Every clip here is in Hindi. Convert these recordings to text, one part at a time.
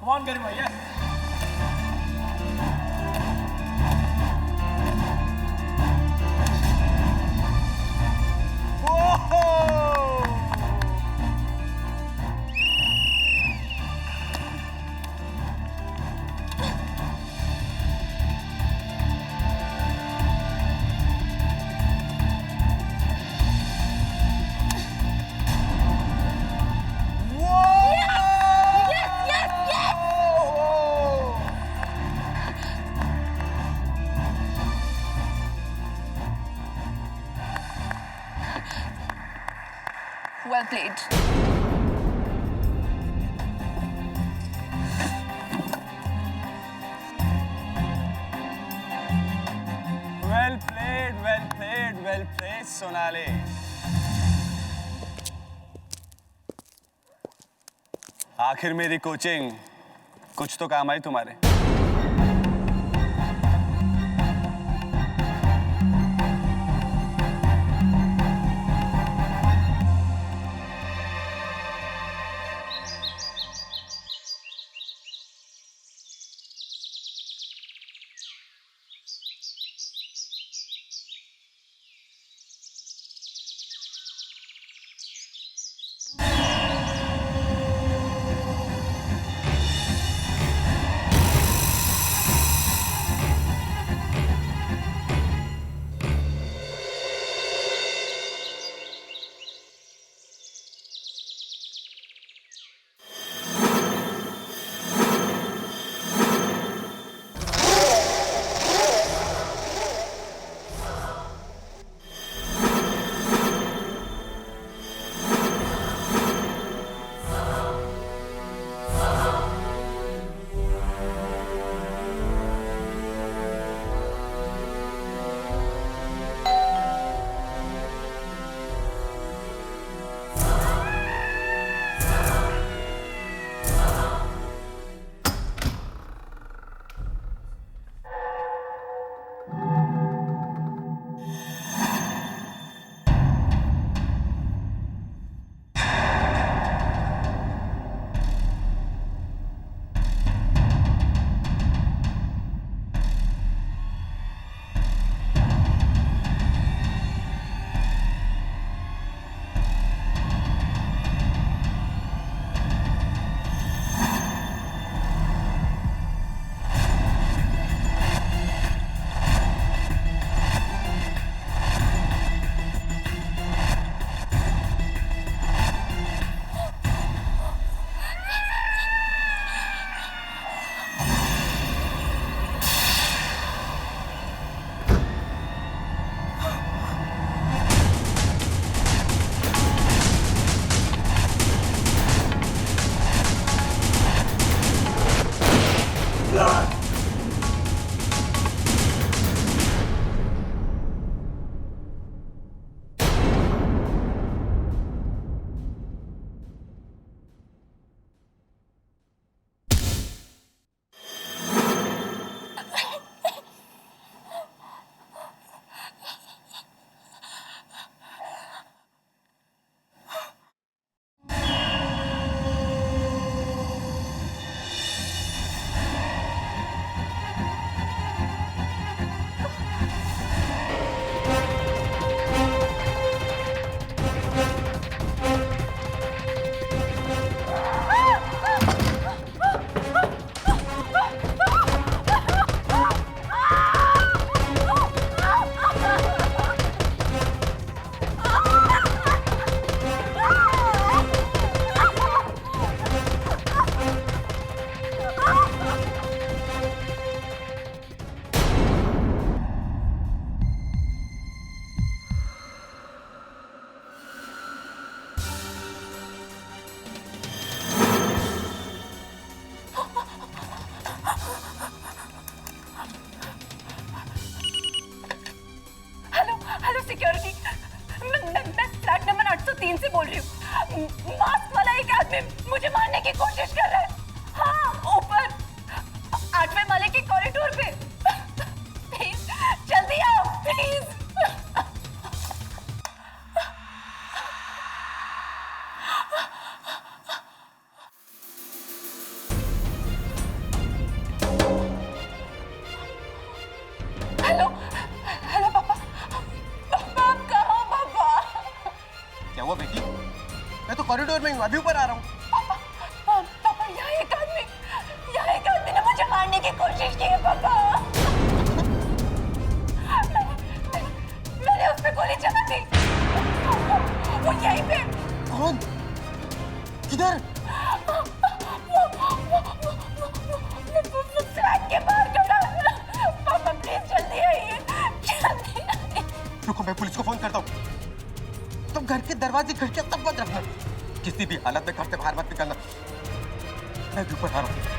Come on, Garima, yes. Well played. Well played, well played, well played, Sonali. आखिर मेरी कोचिंग कुछ तो काम आई तुम्हारे। मास्क वाला एक आदमी मुझे मारने की कोशिश कर रहा है। हाँ, ऊपर 8वें माले के कॉरिडोर पे। प्लीज जल्दी आओ प्लीज। हूँ, अभी ऊपर आ रहा हूँ। पापा यहाँ एक आदमी ने मुझे मारने की कोशिश की है पापा। मैंने उस पे गोली चला दी। वो यहीं पे। कौन? किधर? वो फ्लैट के बाहर खड़ा है। पापा प्लीज जल्दी आइए, जल्दी आइए। रुको, मैं पुलिस को फोन करता हूँ। तुम घर के दरवाजे खिड़कियां तब बंद रखना, किसी भी हालत में घर से बाहर मत निकलना। मैं भी ऊपर आ रहा हूँ।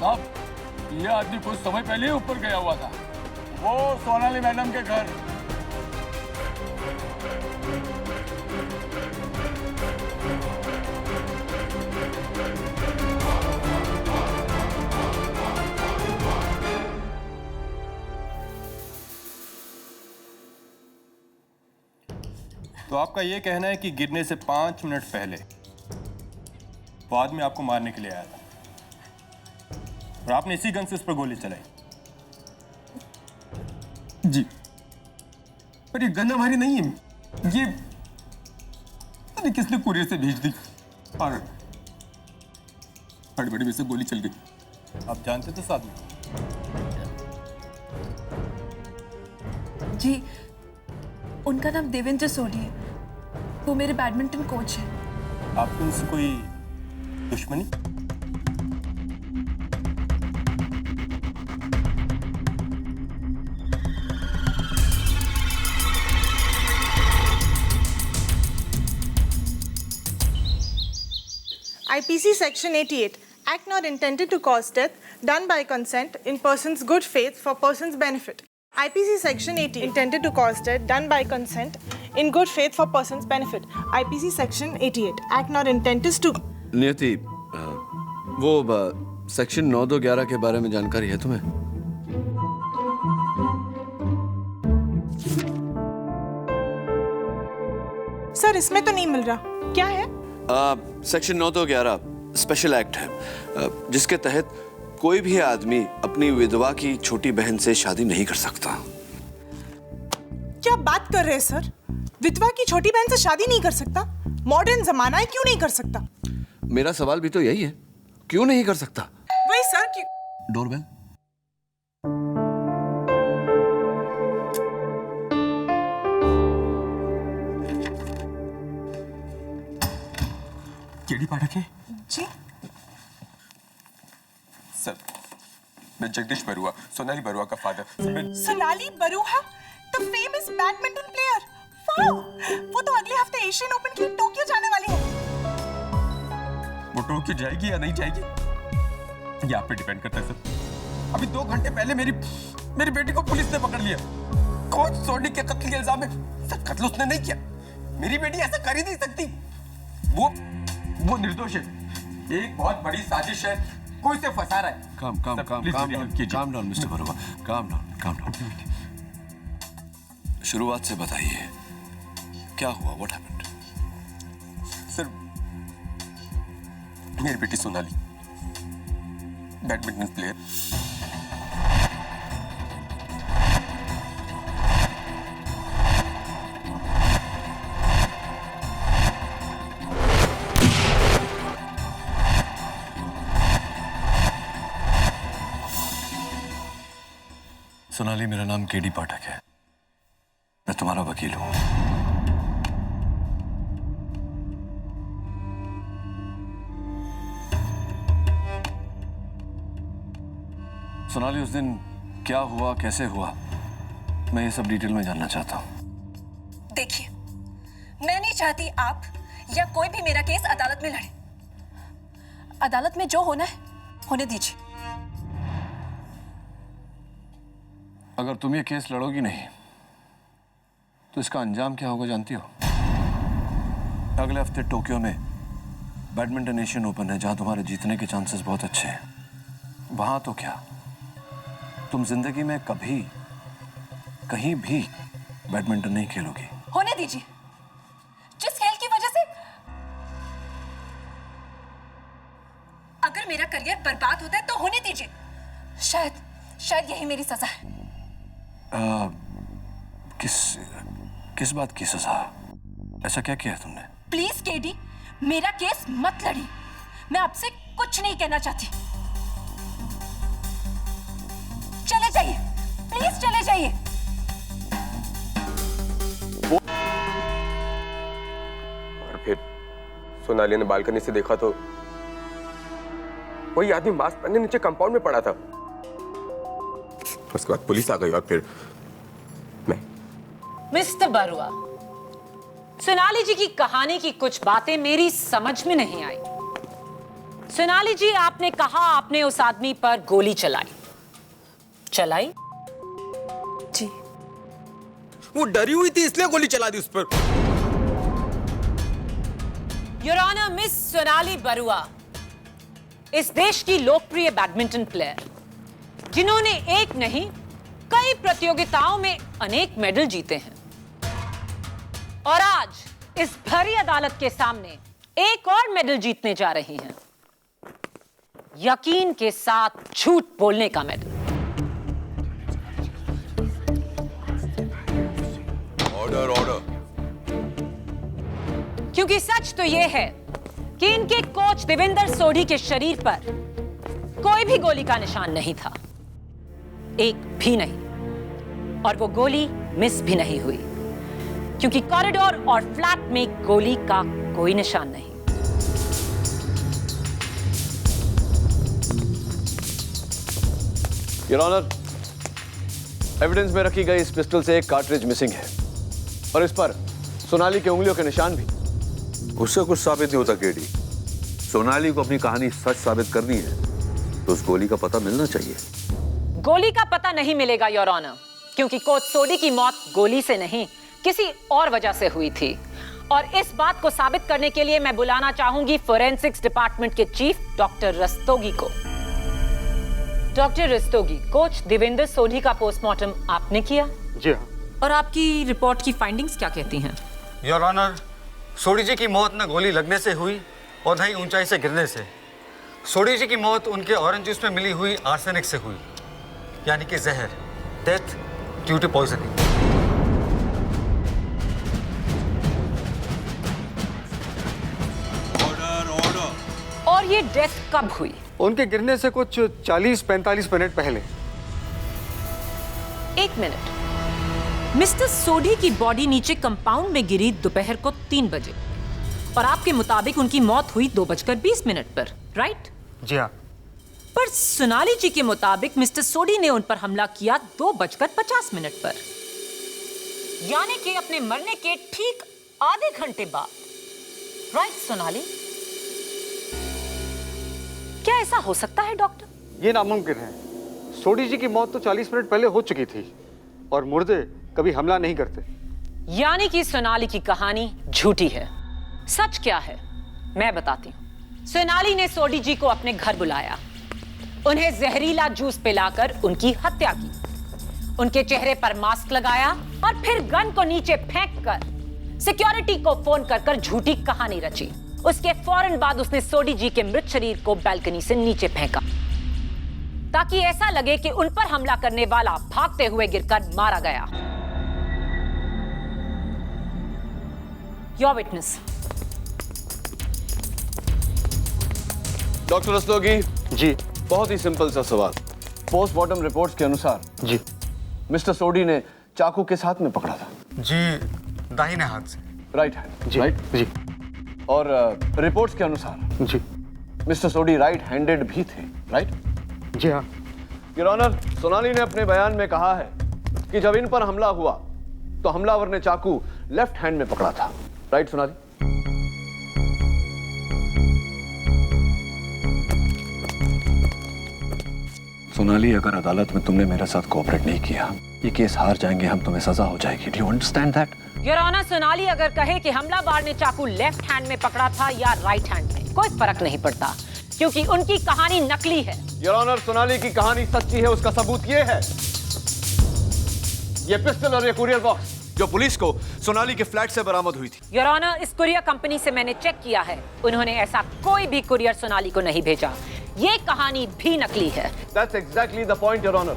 साहब, ये आदमी कुछ समय पहले ही ऊपर गया हुआ था, वो सोनाली मैडम के घर। तो आपका ये कहना है कि गिरने से 5 मिनट पहले वो आदमी आपको मारने के लिए आया था और आपने इसी गन से उस पर गोली चलाई? जी, पर ये गन हमारी नहीं है, ये अरे किसने कुरियर से भेज दी और हड़बड़ी में से गोली चल गई। आप जानते थे साथ में? जी, उनका नाम देवेंद्र सोनी है, वो मेरे बैडमिंटन कोच हैं। आपको उनसे कोई दुश्मनी? IPC Section 88, act not intended to cause death, done by consent in person's good faith for person's benefit. IPC Section 88, intended to cause death, done by consent in good faith for person's benefit. IPC Section 88, act not intended to... नियति, वो सेक्शन 9211 के बारे में जानकारी है तुम्हें? सर, इसमें तो नहीं मिल रहा, क्या है? सेक्शन 9211 स्पेशल एक्ट है, जिसके तहत कोई भी आदमी अपनी विधवा की छोटी बहन से शादी नहीं कर सकता। क्या बात कर रहे हैं सर? विधवा की छोटी बहन से शादी नहीं कर सकता? मॉडर्न जमाना है, क्यों नहीं कर सकता? मेरा सवाल भी तो यही है, क्यों नहीं कर सकता? वही सर, क्यों? डोरबेल। केडी पाठक है? जी, सर, मैं जगदीश बरुआ, सोनाली बरुआ का father. Sonali Barua, the famous badminton player. Wow, वो तो अगले हफ्ते एशियन ओपन के लिए टोक्यो जाने वाली है। वो टोक्यो जाएगी या नहीं जाएगी, ये आप पे डिपेंड करता है सर। अभी 2 घंटे पहले मेरी बेटी को पुलिस ने पकड़ लिया। कोच सोनी के कत्ल के इल्जाम में। सर, कत्ल उसने नहीं किया, मेरी बेटी ऐसा कर ही नहीं सकती। वो निर्दोष है। एक बहुत बड़ी साजिश है, कोई से फंसा रहा है। Calm down mister Barua, calm down. शुरुआत से बताइए, क्या हुआ? What happened? सर, मेरी बेटी सोनाली बैडमिंटन प्लेयर, सोनाली, मेरा नाम केडी पाठक है, मैं तुम्हारा वकील हूं। सोनाली, उस दिन क्या हुआ, कैसे हुआ, मैं ये सब डिटेल में जानना चाहता हूं। देखिए, मैं नहीं चाहती आप या कोई भी मेरा केस अदालत में लड़े। अदालत में जो होना है होने दीजिए। अगर तुम ये केस लड़ोगी नहीं तो इसका अंजाम क्या होगा जानती हो? अगले हफ्ते टोक्यो में बैडमिंटन एशियन ओपन है, जहां तुम्हारे जीतने के चांसेस बहुत अच्छे हैं। वहां तो क्या, तुम जिंदगी में कभी कहीं भी बैडमिंटन नहीं खेलोगी। होने दीजिए। जिस खेल की वजह से अगर मेरा करियर बर्बाद होता है तो होने दीजिए। शायद यही मेरी सजा है। किस बात की सजा? ऐसा क्या किया है तुमने? प्लीज केडी, मेरा केस मत लड़िए। मैं आपसे कुछ नहीं कहना चाहती। चले जाइए, प्लीज चले जाइए। और फिर सोनाली ने बालकनी से देखा तो वही आदमी मास्क पहने नीचे कंपाउंड में पड़ा था। उसके बाद पुलिस आ गई और फिर मैं। मिस्टर बरुआ, सोनाली जी की कहानी की कुछ बातें मेरी समझ में नहीं आई। सोनाली जी, आपने कहा आपने उस आदमी पर गोली चलाई। जी। वो डरी हुई थी इसलिए गोली चला दी उस पर। Your honour, miss Sonali Barua इस देश की लोकप्रिय बैडमिंटन प्लेयर, जिन्होंने एक नहीं कई प्रतियोगिताओं में अनेक मेडल जीते हैं, और आज इस भरी अदालत के सामने एक और मेडल जीतने जा रही हैं। यकीन के साथ झूठ बोलने का मेडल। ऑर्डर। क्योंकि सच तो यह है कि इनके कोच देवेंद्र सोढ़ी के शरीर पर कोई भी गोली का निशान नहीं था, एक भी नहीं, और वो गोली मिस भी नहीं हुई, क्योंकि कॉरिडोर और फ्लैट में गोली का कोई निशान नहीं। योर ऑनर, एविडेंस में रखी गई इस पिस्टल से एक कार्ट्रिज मिसिंग है, और इस पर सोनाली के उंगलियों के निशान भी। उससे कुछ साबित नहीं होता केडी। सोनाली को अपनी कहानी सच साबित करनी है तो उस गोली का पता मिलना चाहिए। गोली का पता नहीं मिलेगा योर ऑनर, क्योंकि कोच सोढ़ी की मौत गोली से नहीं किसी और वजह से हुई थी, और इस बात को साबित करने के लिए मैं बुलाना चाहूंगी फोरेंसिक्स डिपार्टमेंट के चीफ डॉक्टर रस्तोगी को। डॉक्टर रस्तोगी, कोच देवेंद्र सोढ़ी का पोस्टमार्टम आपने किया? जी हाँ। और आपकी रिपोर्ट की फाइंडिंग्स क्या कहती हैं? योर ऑनर, सोढ़ी जी की मौत न गोली लगने से हुई और न ही ऊंचाई से गिरने से। सोढ़ी जी की मौत उनके ऑरेंज जूस में मिली हुई आर्सेनिक से हुई, यानी कि जहर, डेथ ड्यू टू पॉइजनिंग। और ये डेथ कब हुई? उनके गिरने से कुछ 40-45 मिनट पहले। एक मिनट, मिस्टर सोढ़ी की बॉडी नीचे कंपाउंड में गिरी दोपहर को 3 बजे, और आपके मुताबिक उनकी मौत हुई 2:20 पर, राइट? जी हाँ। पर सोनाली जी के मुताबिक मिस्टर सोढ़ी ने उन पर हमला किया 2:50 पर, यानी कि अपने मरने के ठीक आधे घंटे बाद, राइट सोनाली? क्या ऐसा हो सकता है डॉक्टर? ये नामुमकिन है। सोढ़ी जी की मौत तो 40 मिनट पहले हो चुकी थी, और मुर्दे कभी हमला नहीं करते। यानी कि सोनाली की कहानी झूठी है। सच क्या है मैं बताती हूँ। सोनाली ने सोडी जी को अपने घर बुलाया, उन्हें जहरीला जूस पिलाकर उनकी हत्या की, उनके चेहरे पर मास्क लगाया और फिर गन को नीचे फेंककर सिक्योरिटी को फोन कर झूठी कहानी रची। उसके फौरन बाद उसने सोडी जी के मृत शरीर को बालकनी से नीचे फेंका ताकि ऐसा लगे कि उन पर हमला करने वाला भागते हुए गिरकर मारा गया। Your witness. डॉक्टर रस्तोगी जी, बहुत ही सिंपल सा सवाल। पोस्टमार्टम रिपोर्ट्स के अनुसार जी मिस्टर सोडी ने चाकू किस हाथ में पकड़ा था? जी दाहिने हाथ से। राइट हैंड जी राइट जी। और रिपोर्ट्स के अनुसार जी मिस्टर सोडी राइट हैंडेड भी थे, राइट? जी हाँ। योर ऑनर, सोनाली ने अपने बयान में कहा है कि जब इन पर हमला हुआ तो हमलावर ने चाकू लेफ्ट हैंड में पकड़ा था, राइट सोनाली? सोनाली, अगर अदालत में तुमने मेरे साथ कोऑपरेट नहीं किया, ये केस हार जाएंगे हम, तुम्हें सजा हो जाएगी। Do you understand that? Your honour, Sonali अगर कहे कि हमलावर ने चाकू लेफ्ट हैंड में पकड़ा था या राइट हैंड में, कोई फर्क नहीं पड़ता क्योंकि उनकी कहानी नकली है। योर ऑनर, सोनाली की कहानी सच्ची है, उसका सबूत ये है, ये पिस्टल और ये कुरियर बॉक्स जो पुलिस को सोनाली के फ्लैट से बरामद हुई थी। योर ऑनर, इस कुरियर कंपनी से मैंने चेक किया है, उन्होंने ऐसा कोई भी कुरियर सोनाली को नहीं भेजा। ये कहानी भी नकली है। That's exactly the point, Your Honor.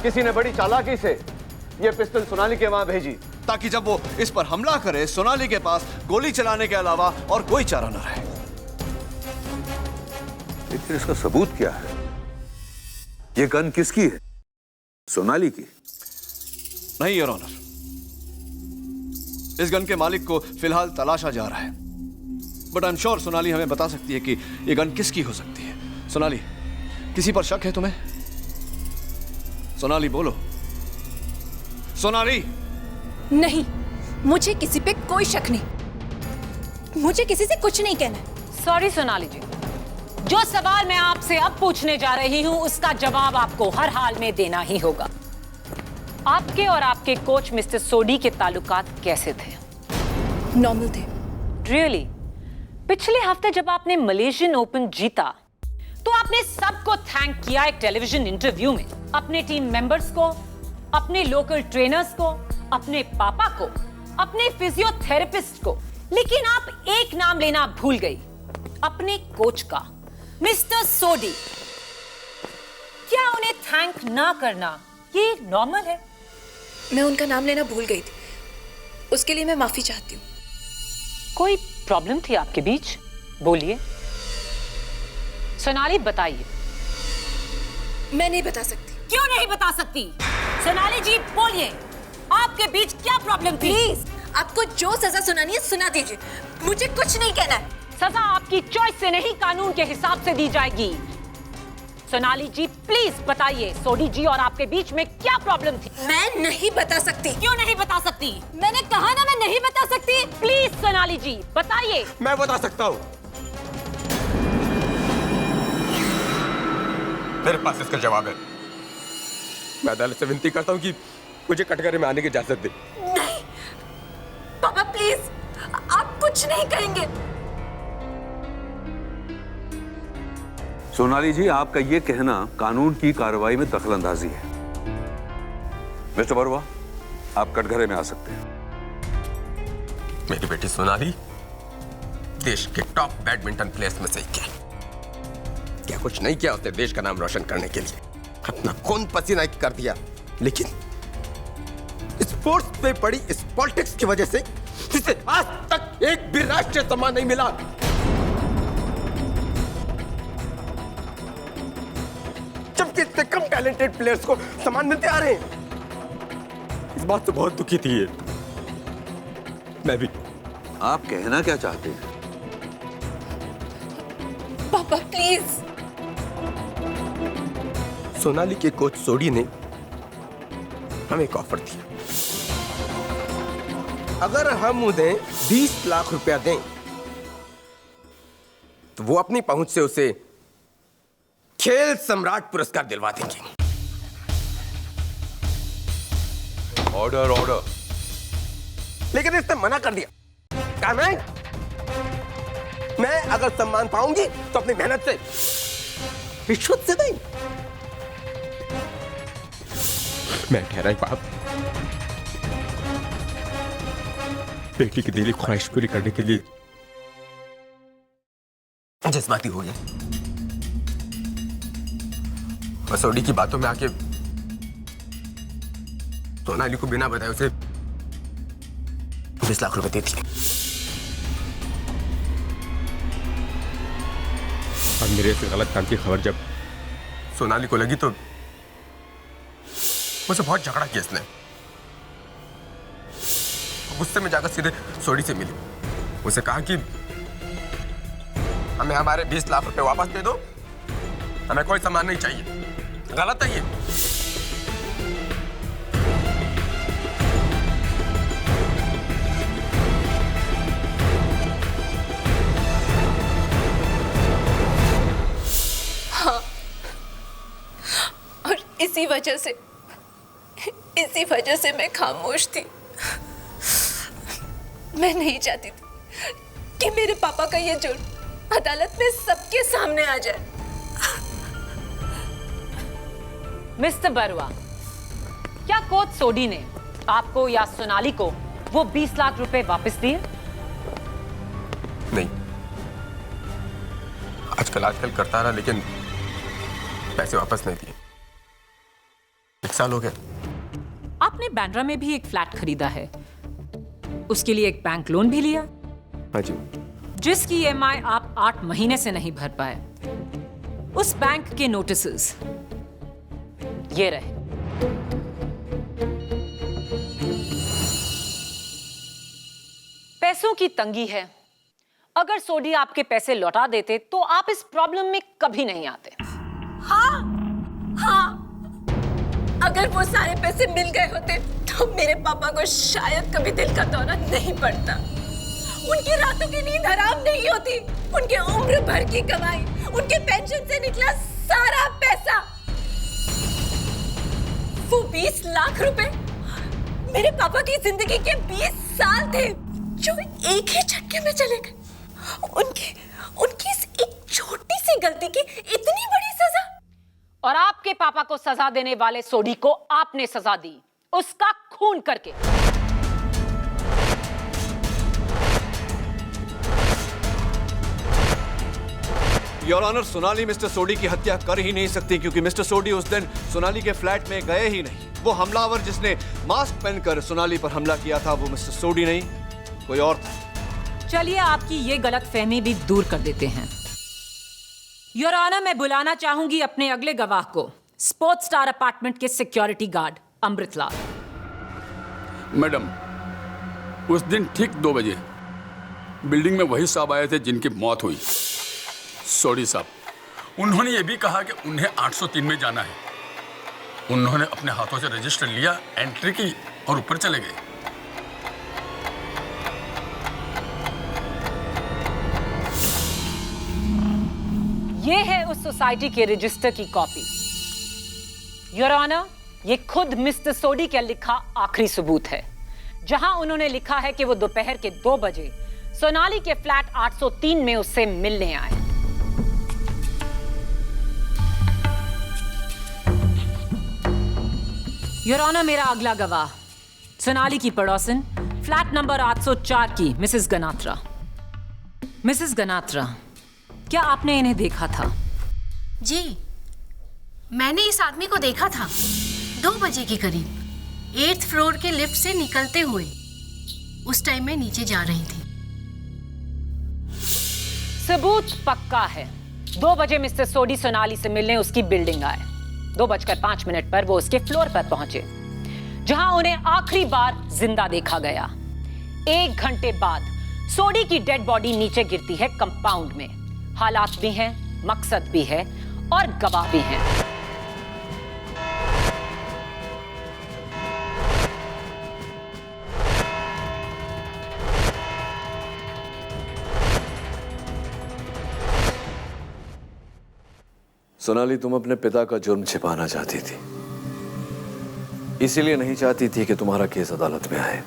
किसी ने बड़ी चालाकी से ये पिस्टल सोनाली के वहां भेजी ताकि जब वो इस पर हमला करे, सोनाली के पास गोली चलाने के अलावा और कोई चारा न रहे। लेकिन इसका सबूत क्या है? ये गन किसकी है? सोनाली की? नहीं योर ऑनर, इस गन के मालिक को फिलहाल तलाशा जा रहा है, but I am sure Sonali हमें बता सकती है कि ये गन किसकी हो सकती है। सोनाली, किसी पर शक है तुम्हें? सोनाली बोलो। सोनाली। नहीं, मुझे किसी पे कोई शक नहीं, मुझे किसी से कुछ नहीं कहना है। सॉरी सोनाली जी, जो सवाल मैं आपसे अब पूछने जा रही हूं उसका जवाब आपको हर हाल में देना ही होगा। आपके और आपके कोच मिस्टर सोडी के ताल्लुकात कैसे थे? नॉर्मल थे। रियली? पिछले हफ्ते जब आपने मलेशियन ओपन जीता तो आपने सबको थैंक किया एक टेलीविजन इंटरव्यू में, अपने टीम मेंबर्स को, अपने लोकल ट्रेनर्स को, अपने पापा को, अपने फिजियोथेरेपिस्ट को, लेकिन आप एक नाम लेना भूल गई, अपने कोच का, मिस्टर सोडी। क्या उन्हें थैंक ना करना ये नॉर्मल है? मैं उनका नाम लेना भूल गई थी, उसके लिए मैं माफी चाहती हूँ। कोई प्रॉब्लम थी आपके बीच? बोलिए। सोनाली बताइए। मैं नहीं बता सकती। क्यों नहीं बता सकती? सोनाली जी बोलिए, आपके बीच क्या प्रॉब्लम थी? प्लीज, आपको जो सजा सुनानी है सुना दीजिए, मुझे कुछ नहीं कहना है। सजा आपकी चॉइस से नहीं, कानून के हिसाब से दी जाएगी। सोनाली जी प्लीज बताइए, सोडी जी और आपके बीच में क्या प्रॉब्लम थी? मैं नहीं बता सकती। क्यों नहीं बता सकती? मैंने कहा ना मैं नहीं बता सकती। प्लीज सोनाली जी बताइए। मैं बता सकता हूँ, मेरे पास इसका जवाब है। मैं अदालत से विनती करता हूँ कि मुझे कटघरे में आने की इजाजत दे। नहीं पापा प्लीज, आप कुछ नहीं कहेंगे। सोनाली जी, आपका ये कहना कानून की कार्रवाई में दखलंदाजी है। मिस्टर बरुआ, आप कटघरे में आ सकते हैं। मेरी बेटी सोनाली देश के टॉप बैडमिंटन प्लेयर्स में से एक है। क्या कुछ नहीं किया उसने देश का नाम रोशन करने के लिए, अपना खून पसीना कर दिया, लेकिन स्पोर्ट्स पे पड़ी इस पॉलिटिक्स की वजह से इसे आज तक एक भी राष्ट्रीय सम्मान नहीं मिला। जबकि इतने कम टैलेंटेड प्लेयर्स को सम्मान मिलते आ रहे हैं। इस बात से बहुत दुखी थी ये। मैं भी। आप कहना क्या चाहते हैं? पापा प्लीज। सोनाली के कोच सोडी ने हमें एक ऑफर दिया, अगर हम उन्हें 20 लाख रुपया दें तो वो अपनी पहुंच से उसे खेल सम्राट पुरस्कार दिलवा देंगे। Order order. लेकिन इसने मना कर दिया। कहा मैं अगर सम्मान पाऊंगी तो अपनी मेहनत से, रिश्वत से नहीं। मैं ठहरा ही बाप बेटी की दिली ख्वाहिश पूरी करने के लिए जज्बाती हो गया। मसौड़ी की बातों में आके सोनाली को बिना बताए उसे 20 लाख रुपए दे दिए। और मेरे से गलत काम की खबर जब सोनाली को लगी तो मुझसे बहुत झगड़ा किया इसने। गुस्से में जाकर सीधे सोडी से मिली, उसे कहा कि हमें हमारे 20 लाख रुपए वापस दे दो, हमें कोई सामान नहीं चाहिए। गलत है ये। हाँ, और इसी वजह से मैं खामोश थी। मैं नहीं चाहती थी कि मेरे पापा का ये जुर्म अदालत में सबके सामने आ जाए। मिस्टर बरुआ, क्या कोच सोडी ने आपको या सोनाली को वो 20 लाख रुपए वापस दिए? नहीं, आजकल करता रहा लेकिन पैसे वापस नहीं दिए। 1 साल हो गया। आपने बांद्रा में भी एक फ्लैट खरीदा है, उसके लिए एक बैंक लोन भी लिया। हाँ जी। जिसकी EMI आप 8 महीने से नहीं भर पाए। उस बैंक के नोटिसेस ये रहे। पैसों की तंगी है। अगर सोडी आपके पैसे लौटा देते तो आप इस प्रॉब्लम में कभी नहीं आते। हाँ, अगर वो सारे पैसे मिल गए होते तो मेरे पापा को शायद कभी दिल का दौरा नहीं पड़ता। उनकी रातों की नींद हराम नहीं होती। उनके उम्र भर की कमाई, उनके पेंशन से निकला सारा पैसा, वो 20 लाख रुपए मेरे पापा की जिंदगी के 20 साल थे जो एक ही झटके में चले गए। उनकी इस एक छोटी सी गलती की इतनी बड़ी सजा। और आपके पापा को सजा देने वाले सोडी को आपने सजा दी, उसका खून करके। योर ऑनर, सोनाली मिस्टर सोडी की हत्या कर ही नहीं सकती क्योंकि मिस्टर सोडी उस दिन सोनाली के फ्लैट में गए ही नहीं। वो हमलावर जिसने मास्क पहनकर सोनाली पर हमला किया था वो मिस्टर सोडी नहीं, कोई और था। चलिए आपकी ये गलतफहमी भी दूर कर देते हैं। योर ऑनर, मैं बुलाना चाहूंगी अपने अगले गवाह को, स्पोर्ट्स स्टार अपार्टमेंट के सिक्योरिटी गार्ड अमृतलाल। मैडम, उस दिन ठीक 2 बजे बिल्डिंग में वही साहब आए थे जिनकी मौत हुई, सोडी साहब। उन्होंने ये भी कहा कि उन्हें 803 में जाना है। उन्होंने अपने हाथों से रजिस्टर लिया, एंट्री की और ऊपर चले गए। ये है उस सोसाइटी के रजिस्टर की कॉपी। योर ऑनर, ये खुद मिस्टर सोडी का लिखा आखिरी सबूत है, जहां उन्होंने लिखा है कि वो दोपहर के 2 बजे सोनाली के फ्लैट 803 में उससे मिलने आए। योर ऑनर, मेरा अगला गवाह सोनाली की पड़ोसन, फ्लैट नंबर 804 की मिसेस गनात्रा। मिसेस गनात्रा, क्या आपने इन्हें देखा था? जी, मैंने इस आदमी को देखा था 2 बजे के करीब 8th फ्लोर के लिफ्ट से निकलते हुए। उस टाइम मैं नीचे जा रही थी। सबूत पक्का है। 2 बजे मिस्टर सोडी सोनाली से मिलने उसकी बिल्डिंग आए। 2:05 पर वो उसके फ्लोर पर पहुंचे, जहां उन्हें आखिरी बार जिंदा देखा गया। 1 घंटे बाद सोडी की डेड बॉडी नीचे गिरती है कंपाउंड में। हालात भी हैं, मकसद भी है और गवाह भी हैं। सोनाली, तुम अपने पिता का जुर्म छिपाना चाहती थी, इसीलिए नहीं चाहती थी कि तुम्हारा केस अदालत में आए।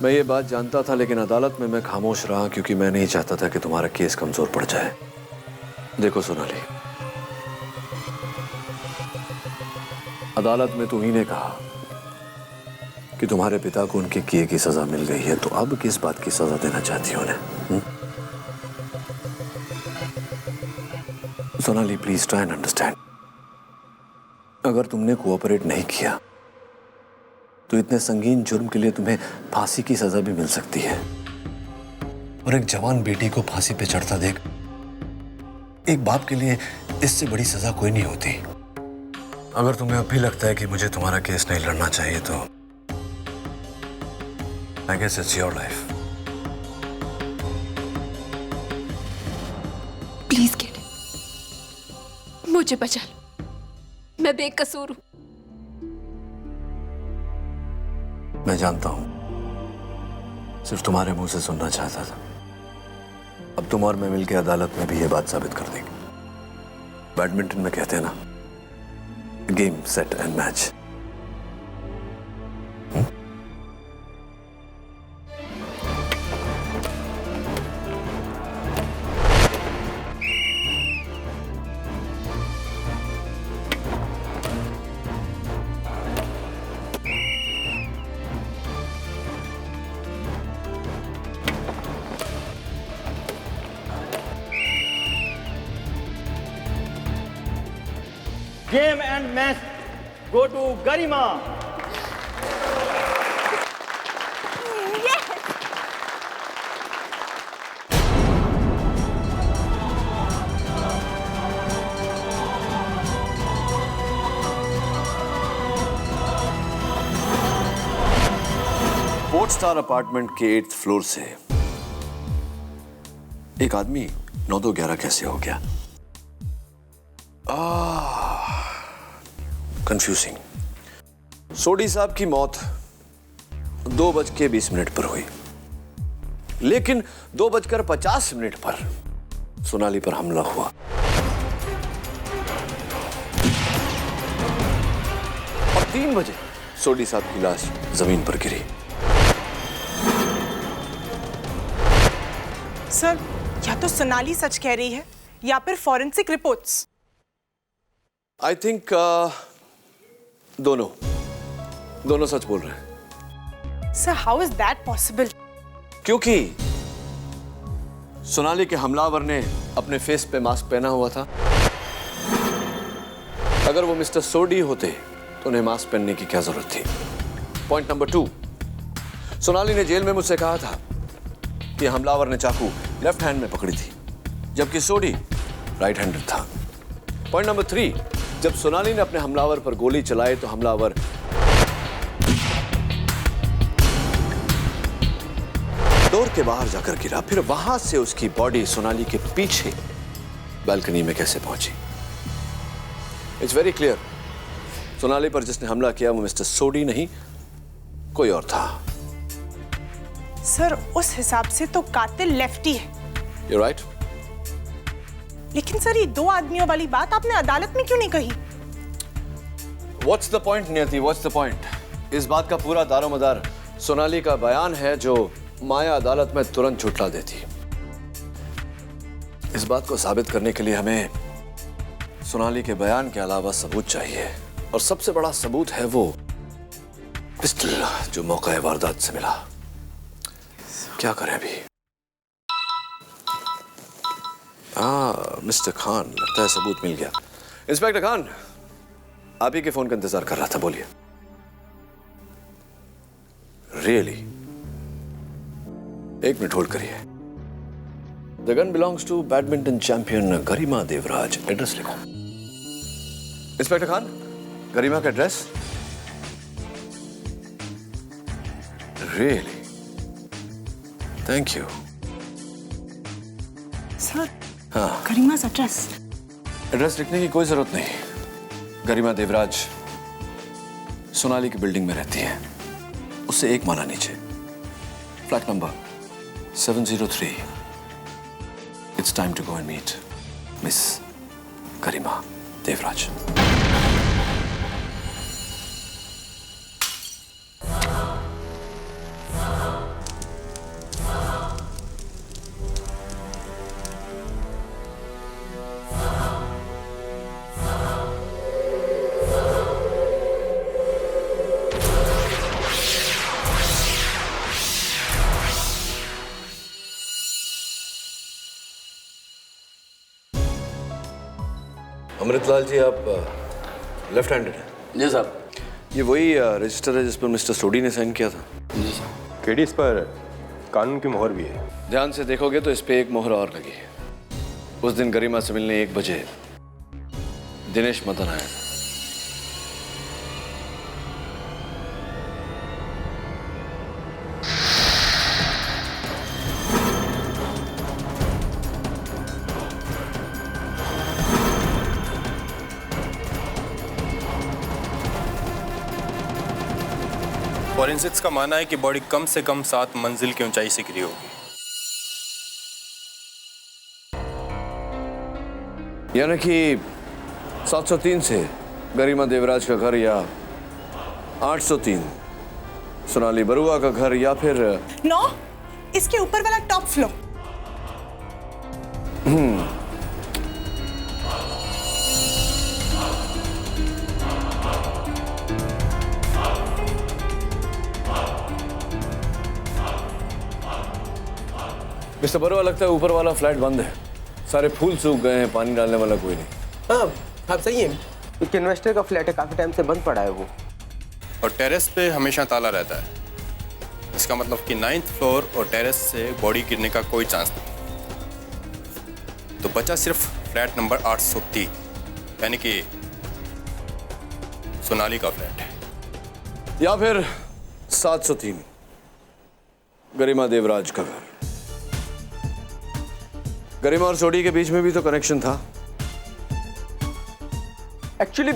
मैं ये बात जानता था, लेकिन अदालत में मैं खामोश रहा क्योंकि मैं नहीं चाहता था कि तुम्हारा केस कमजोर पड़ जाए। देखो सोनाली, अदालत में तुम्ही ने कहा कि तुम्हारे पिता को उनके किए की सजा मिल गई है, तो अब किस बात की सजा देना चाहती हो उन्हें? Sonali, please try and understand. अगर तुमने कोऑपरेट नहीं किया तो इतने संगीन जुर्म के लिए तुम्हें फांसी की सजा भी मिल सकती है। और एक जवान बेटी को फांसी पे चढ़ता देख एक बाप के लिए इससे बड़ी सजा कोई नहीं होती। अगर तुम्हें अब भी लगता है कि मुझे तुम्हारा केस नहीं लड़ना चाहिए तो I guess it's your life. Please kid, मुझे बचा लो, मैं बेकसूर हूं। मैं जानता हूं, सिर्फ तुम्हारे मुंह से सुनना चाहता था। अब तुम और मैं मिलकर अदालत में भी ये बात साबित कर देंगे। बैडमिंटन में कहते हैं ना, game set and match. Game and match go to Garima. Yes! Port star apartment के 8th फ्लोर से एक आदमी 9-2-11 कैसे हो गया? कंफ्यूजिंग। सोडी साहब की मौत 2:20 पर हुई, लेकिन 2:50 पर सोनाली पर हमला हुआ। और 3 बजे सोडी साहब की लाश जमीन पर गिरी। सर, या तो सोनाली सच कह रही है या फिर फॉरेंसिक रिपोर्ट्स। आई थिंक दोनों सच बोल रहे हैं। Sir, how is that possible? क्योंकि सोनाली के हमलावर ने अपने फेस पे मास्क पहना हुआ था। अगर वो मिस्टर सोडी होते तो उन्हें मास्क पहनने की क्या जरूरत थी? पॉइंट नंबर 2, सोनाली ने जेल में मुझसे कहा था कि हमलावर ने चाकू लेफ्ट हैंड में पकड़ी थी, जबकि सोडी राइट हैंडेड था। पॉइंट नंबर 3, जब सोनाली ने अपने हमलावर पर गोली चलाई तो हमलावर डोर के बाहर जाकर गिरा। फिर वहां से उसकी बॉडी सोनाली के पीछे बालकनी में कैसे पहुंची? इट्स वेरी क्लियर, सोनाली पर जिसने हमला किया वो मिस्टर सोडी नहीं, कोई और था। सर, उस हिसाब से तो कातिल लेफ्टी है। You're right. लेकिन सर, ये 2 आदमियों वाली बात आपने अदालत में क्यों नहीं कही? What's the point, नियति? What's the point? इस बात का पूरा दारोमदार सोनाली का बयान है, जो माया अदालत में तुरंत झुठला देती। इस बात को साबित करने के लिए हमें सोनाली के बयान के अलावा सबूत चाहिए, और सबसे बड़ा सबूत है वो पिस्टल जो मौका वारदात से मिला। क्या करें अभी? मिस्टर खान, लगता है सबूत मिल गया। इंस्पेक्टर खान, आप ही के फोन का इंतजार कर रहा था, बोलिए। रियली? 1 मिनट होल्ड करिए। The gun belongs to badminton champion Garima Devraj. Address लिखो। इंस्पेक्टर खान, गरिमा का address? Really? Thank you. Sir, हाँ, गरिमा एड्रेस? एड्रेस लिखने की कोई जरूरत नहीं। गरिमा देवराज सोनाली की बिल्डिंग में रहती है, उससे 1 माला नीचे, flat number 703। It's time to go and meet miss Garima Devraj. Amritlal ji, आप लेफ्ट हैंडेड हैं? जी साहब। ये वही रजिस्टर है जिस पर मिस्टर सोडी ने साइन किया था? जी साहब। केडी, इस पर कानून की मोहर भी है। ध्यान से देखोगे तो इस पे एक मोहर और लगी है। उस दिन गरिमा से मिलने 1 बजे दिनेश मदन आया था। फॉरेंसिक्स का मानना है कि बॉडी कम से कम 7 मंजिल की ऊंचाई से गिरी होगी। यानी कि 703 से गरिमा देवराज का घर, या 803 सोनाली बरुआ का घर, या फिर 9 इसके ऊपर वाला टॉप फ्लोर। मिस्टर बरुआ, लगता है ऊपर वाला फ्लैट बंद है। सारे फूल सूख गए हैं, पानी डालने वाला कोई नहीं। हाँ, आप सही है। एक इन्वेस्टर का फ्लैट है, काफी टाइम से बंद पड़ा है वो। और टेरेस पे हमेशा ताला रहता है। इसका मतलब कि 9th फ्लोर और टेरेस से बॉडी गिरने का कोई चांस नहीं। तो बचा सिर्फ फ्लैट नंबर 803, यानी कि सोनाली का फ्लैट है। या फिर 703 गरिमा देवराज का घर। गरिमा और सोडी के बीच में भी तो कनेक्शन था। एक्चुअली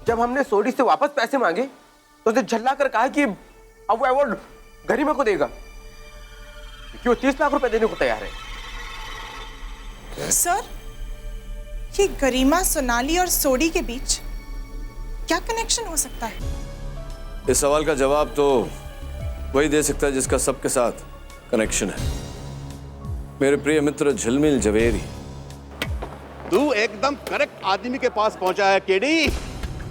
जब हमने सोडी से वापस पैसे मांगे तो उसे झल्ला कर कहा कि अब वो अवार्ड गरिमा को देगा, क्योंकि वो 30 लाख रुपए देने को तैयार है। सर, ये गरिमा, सोनाली और सोडी के बीच क्या कनेक्शन हो सकता है? इस सवाल का जवाब तो वही दे सकता है जिसका सबके साथ कनेक्शन है। मेरे प्रिय मित्र झिलमिल जवेरी। तू एकदम करेक्ट आदमी के पास पहुंचा है केडी,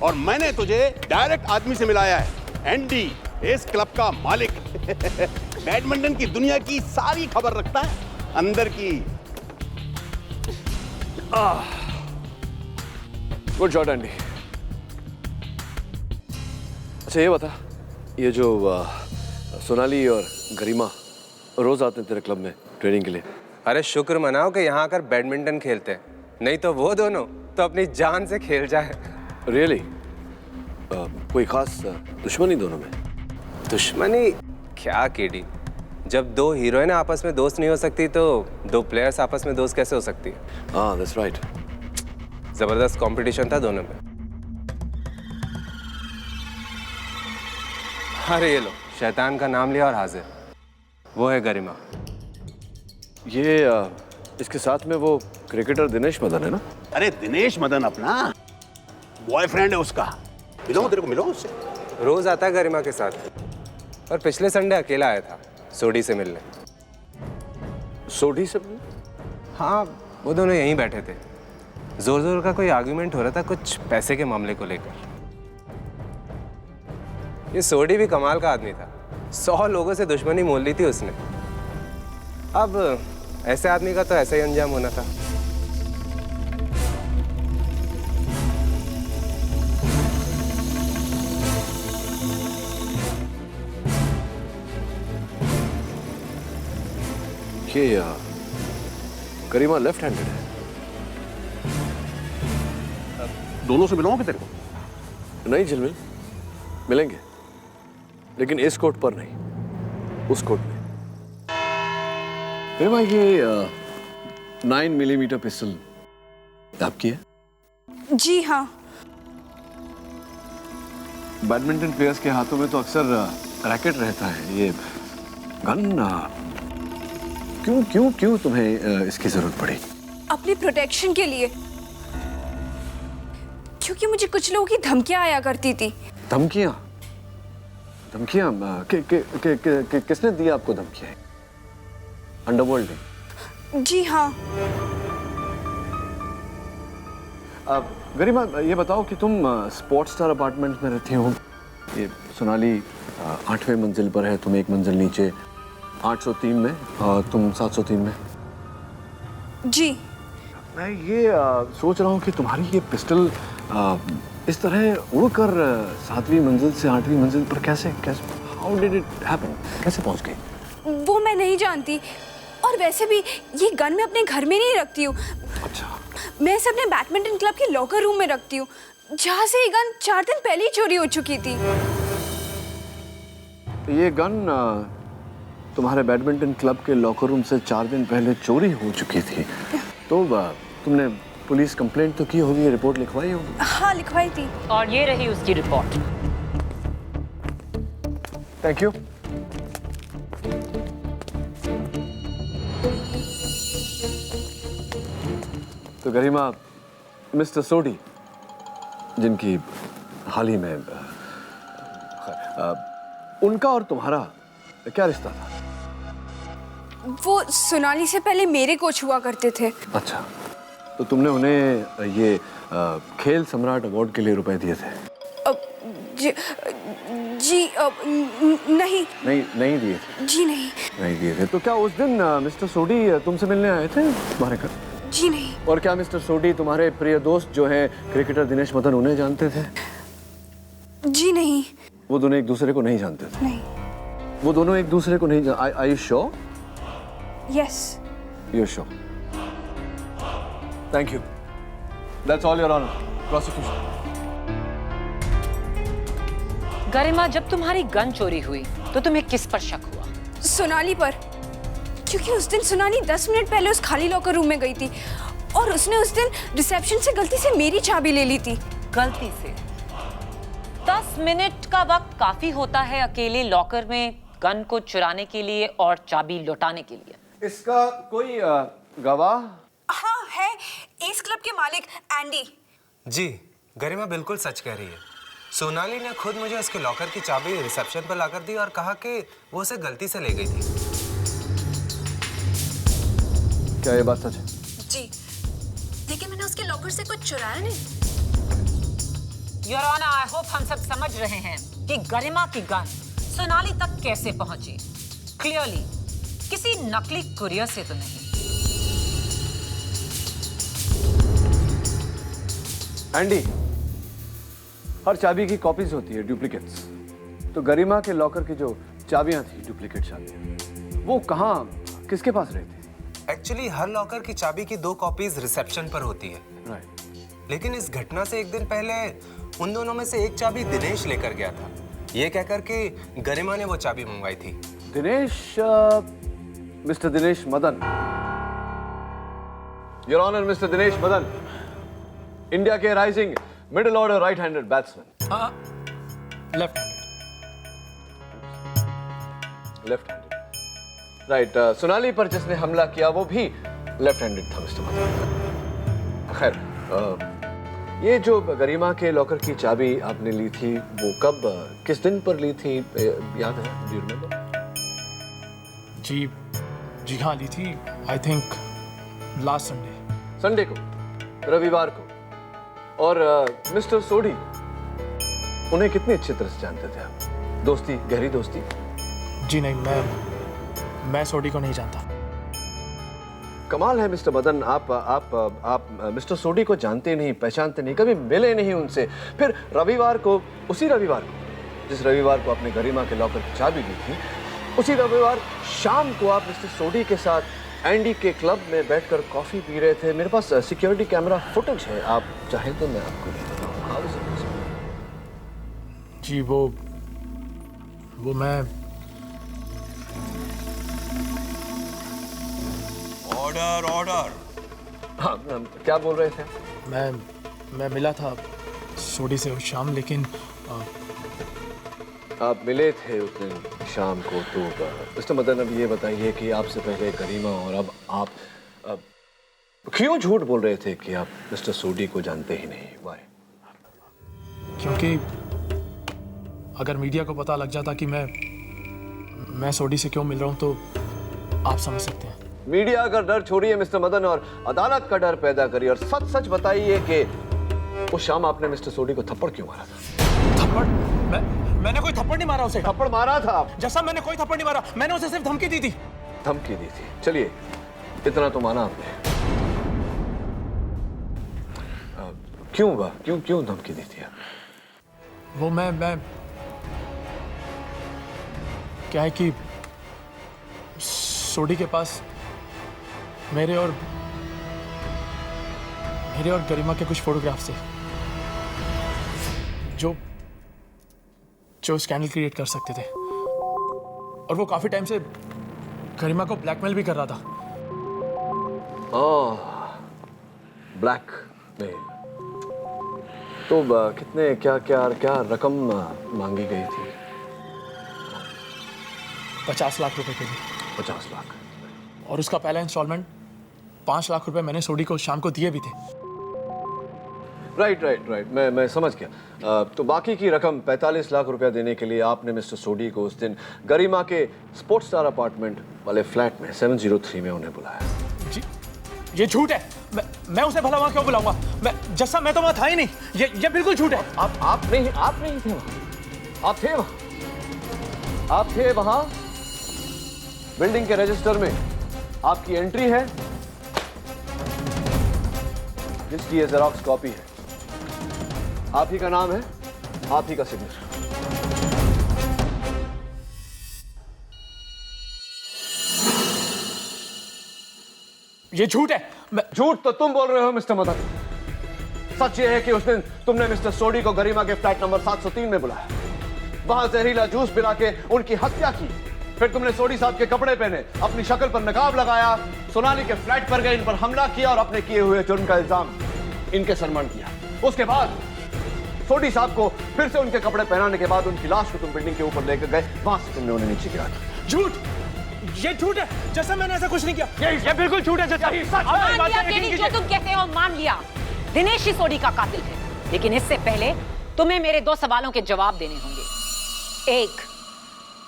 और मैंने तुझे डायरेक्ट आदमी से मिलाया है। एंडी, इस क्लब का मालिक। बैडमिंटन की दुनिया की सारी खबर रखता है, अंदर की। Good shot Andy. अच्छा ये बता, ये जो सोनाली और गरिमा रोज आते हैं तेरे क्लब में ट्रेनिंग के लिए? अरे शुक्र मनाओ कि यहाँ आकर बैडमिंटन खेलते हैं, नहीं तो वो दोनों तो अपनी जान से खेल जाए। रियली? कोई खास दुश्मनी दोनों में? दुश्मनी क्या केडी, जब 2 हीरोइन आपस में दोस्त नहीं हो सकती तो 2 प्लेयर्स आपस में दोस्त कैसे हो सकती है? हाँ, दैट्स राइट। जबरदस्त कंपटीशन था दोनों में। अरे ये लो, शैतान का नाम लिया और हाजिर, वो है गरिमा। ये इसके साथ में वो क्रिकेटर दिनेश मदन है ना? अरे दिनेश मदन अपना बॉयफ्रेंड है उसका। मिलो, तेरे को मिलो उससे। रोज आता है गरिमा के साथ, और पिछले संडे अकेला आया था सोडी से मिलने। सोडी से? हाँ, वो दोनों यहीं बैठे थे। जोर जोर का कोई आर्ग्यूमेंट हो रहा था कुछ पैसे के मामले को लेकर। ये सोडी भी कमाल का आदमी था, 100 लोगों से दुश्मनी मोल ली थी उसने। अब ऐसे आदमी का तो ऐसा ही अंजाम होना था। ये गरिमा लेफ्ट हैंडेड है। दोनों से मिलाओगे तेरे को? नहीं झिलमिल, मिलेंगे, लेकिन इस कोर्ट पर नहीं, उस कोर्ट में। गरिमा, ये 9 मिलीमीटर पिस्टल आपकी है? जी हाँ। बैडमिंटन प्लेयर्स के हाथों में तो अक्सर रैकेट रहता है। ये गन क्यों क्यों क्यों तुम्हें इसकी जरूरत पड़ी? अपनी प्रोटेक्शन के लिए, क्योंकि मुझे कुछ लोगों की धमकियां आया करती थी। धमकियां? धमकियां? किसने दी आपको धमकियां? अंडरवर्ल्ड ने? जी हाँ। गरिमा, ये बताओ कि तुम स्पोर्ट्स स्टार अपार्टमेंट में रहती हो। ये सोनाली 8वें मंजिल पर है, तुम 1 मंजिल नीचे 803 में, और तुम 703 में। जी। मैं ये सोच रहा हूँ कि तुम्हारी ये पिस्टल इस तरह उड़कर 7वीं मंजिल से 8वीं मंजिल पर कैसे हाउ डिड इट हैपन, कैसे पहुँच गई? वो मैं नहीं जानती, और वैसे भी ये गन मैं अपने घर में नहीं रखती हूँ। अच्छा। मैं इसे अपने बैडमिंटन क्लब के लॉकर रूम में रखती हूँ, जहाँ से ये गन 4 दिन पहले ही चोरी हो चुकी थी। ये गन तुम्हारे बैडमिंटन क्लब के लॉकर रूम से 4 दिन पहले चोरी हो चुकी थी, तो तुमने पुलिस कंप्लेंट तो की होगी, रिपोर्ट लिखवाई होगी? हाँ, लिखवाई थी। और ये रही उसकी रिपोर्ट। Thank you. तो गरिमा, मिस्टर सोडी, जिनकी हाल ही में उनका और तुम्हारा क्या रिश्ता था? वो सोनाली से पहले मेरे कोच हुआ करते थे। अच्छा, तो तुमने उन्हें ये खेल सम्राट अवार्ड के लिए रुपए दिए थे? जी नहीं दिए थे। जी नहीं दिए थे। तो क्या उस दिन मिस्टर सोडी तुमसे मिलने आए थे तुम्हारे घर? जी नहीं। और क्या मिस्टर सोडी तुम्हारे प्रिय दोस्त जो हैं क्रिकेटर दिनेश मदन उन्हें जानते थे? जी नहीं। वो दोनों एक दूसरे को नहीं जानते थे? नहीं। वो दोनों एक दूसरे को नहीं Are you sure? Yes. You're sure. Thank you. That's all, Your Honor. Prosecution. गरिमा, जब तुम्हारी गन चोरी हुई तो तुम्हें किस पर शक हुआ? सोनाली पर, क्योंकि उस दिन सोनाली 10 मिनट पहले उस खाली लॉकर रूम में गई थी और उसने उस दिन रिसेप्शन से गलती से मेरी चाबी ले ली थी। गलती से? 10 मिनट का वक्त काफी होता है अकेले लॉकर में गन को चुराने के लिए और चाबी लौटाने के लिए। इसका कोई गवाह? हाँ है, एस क्लब के मालिक एंडी। जी, गरिमा बिल्कुल सच कह रही है। सोनाली ने खुद मुझे उसके लॉकर की चाबी रिसेप्शन पर लाकर दी और कहा कि वो उसे गलती से ले गई थी। क्या ये बात सच है? जी, लेकिन मैंने उसके लॉकर से कुछ चुराया नहीं। योर ऑनर, आई होप हम सब समझ रहे हैं कि गरिमा की गन सोनाली तक कैसे पहुंची। क्लियरली किसी नकली कुरियर से तो नहीं। एंडी, हर चाबी की कॉपीज होती है, डुप्लीकेट्स। तो गरिमा के लॉकर की जो चाबियां थी, डुप्लीकेट चाबियां, वो कहाँ, किसके पास रहती थी? एक्चुअली हर लॉकर की चाबी की 2 कॉपीज रिसेप्शन पर होती है। राइट। लेकिन इस घटना से एक दिन पहले उन दोनों में से एक चाबी दिनेश लेकर गया था, ये कहकर कि गरिमा ने वो चाबी मंगवाई थी। Dinesh, mister Dinesh Madan. Your honour, mister Dinesh Madan, India के rising middle order right handed batsman. Left handed. Right. Sonali पर जिसने हमला किया वो भी लेफ्ट हैंडेड था मिस्टर मदन। खैर, ये जो गरिमा के लॉकर की चाबी आपने ली थी, वो कब, किस दिन पर ली थी, याद है? Do you remember? जी हाँ, ली थी। आई थिंक लास्ट संडे को, रविवार को। और मिस्टर सोडी, उन्हें कितनी अच्छी तरह से जानते थे आप? दोस्ती, गहरी दोस्ती? जी नहीं, मैं सोडी को नहीं जानता। कमाल है मिस्टर मदन, आप मिस्टर सोडी को जानते नहीं, पहचानते नहीं, कभी मिले नहीं उनसे। फिर रविवार को, उसी रविवार को, जिस रविवार को आपने गरिमा के लॉकर की चाबी ली थी, उसी रविवार शाम को आप मिस्टर सोडी के साथ एंडी के क्लब में बैठकर कॉफी पी रहे थे। मेरे पास सिक्योरिटी कैमरा फुटेज है, आप चाहें तो मैं आपको दे देता हूँ। How is it? जी वो मैं ऑर्डर। हाँ, क्या बोल रहे थे? मैं मिला था सोडी से उस शाम, लेकिन आप मिले थे उस दिन शाम को। तो मिस्टर मदन, अब ये बताइए कि आपसे पहले गरिमा और अब आप क्यों झूठ बोल रहे थे कि आप मिस्टर सोडी को जानते ही नहीं? वाई? क्योंकि अगर मीडिया को पता लग जाता कि मैं सोडी से क्यों मिल रहा हूं तो आप समझ सकते हैं। मीडिया का डर छोड़िए मिस्टर मदन और अदालत का डर पैदा करिए, और सच सच बताइए कि उस शाम आपने मिस्टर सोडी को थप्पड़ क्यों मारा था? थप्पड़? मैंने कोई थप्पड़ नहीं मारा उसे। थप्पड़ मारा था आप? जैसा मैंने कोई थप्पड़ नहीं मारा, मैंने उसे सिर्फ धमकी दी थी। धमकी दी थी? चलिए, इतना तो माना आपने। क्यों हुआ? क्यों धमकी दी थी? वो मैं क्या है कि सोडी के पास मेरे और गरिमा के कुछ फोटोग्राफ्स थे जो स्कैंडल क्रिएट कर सकते थे, और वो काफी टाइम से गरिमा को ब्लैकमेल भी कर रहा था। ब्लैकमेल। तो कितने क्या रकम मांगी गई थी? 50 लाख रुपए के लिए। 50 लाख। और उसका पहला इंस्टॉलमेंट 5 लाख रुपए मैंने सोडी को शाम को दिए भी थे। राइट। मैं समझ गया। तो बाकी की रकम 45 लाख रुपया देने के लिए आपने मिस्टर सोडी को उस दिन गरिमा के स्पोर्ट्स स्टार अपार्टमेंट वाले फ्लैट में 703 में उन्हें बुलाया। जी, ये झूठ है। मैं उसे भला वहां क्यों बुलाऊंगा? जैसा मैं तो वहां था ही नहीं। ये बिल्कुल झूठ है। आप नहीं थे वहां। आप थे वहां। बिल्डिंग के रजिस्टर में आपकी एंट्री है, जिसकी ये जेरॉक्स कॉपी है। आप ही का नाम है, आप ही का सिग्नेचर। ये झूठ है। झूठ तो तुम बोल रहे हो मिस्टर मदन। सच ये है कि उस दिन तुमने मिस्टर सोडी को गरिमा के फ्लैट नंबर 703 में बुलाया, वहां जहरीला जूस पिला के उनकी हत्या की। फिर तुमने सोडी साहब के कपड़े पहने, अपनी शक्ल पर नकाब लगाया, सोनाली के फ्लैट पर गए, इन पर हमला किया और अपने किए हुए जुर्म का इल्जाम इनके सनमान किया। उसके बाद सोडी साहब को फिर से उनके कपड़े पहनाने के बाद उनकी लाश को तुम बिल्डिंग के ऊपर लेकर गए, वहां से तुमने उन्हें नीचे गिराया। झूठ। ये झूठ है। जैसा मैंने ऐसा कुछ नहीं किया। ये बिल्कुल झूठ है। जैसा मान लिया केडी, जो तुम कहते हो मान लिया। दिनेश ही सोडी का कातिल है। लेकिन इससे पहले तुम्हें मेरे 2 सवालों के जवाब देने होंगे। एक,